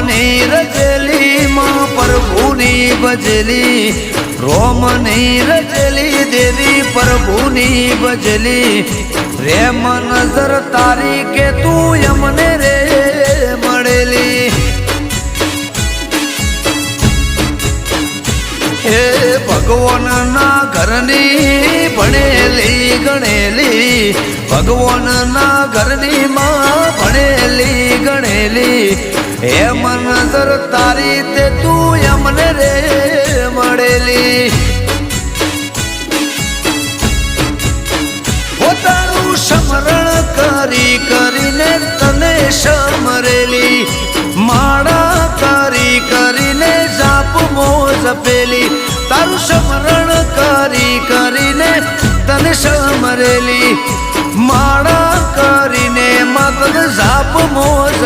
રોમની રચેલી માં પ્રભુની ભજેલી રોમની રચેલી દેવી પ્રભુની ભજેલી રેમ નજર તારી કે તું યમને રે મળેલી હે ભગવાનના ઘરની ભણેલી ગણેલી ભગવાનના ઘરની માં ભણેલી ગણેલી હે નજર તારી તે તું યમને રે મળેલી પોતાનું સ્મરણ કરી કરીને તને સમરેલી માળા કરી કરીને જાપ મોજ પેલી તારું સ્મરણ કરી કરીને તને સમરેલી માળા કરીને માતન જાપ મોજ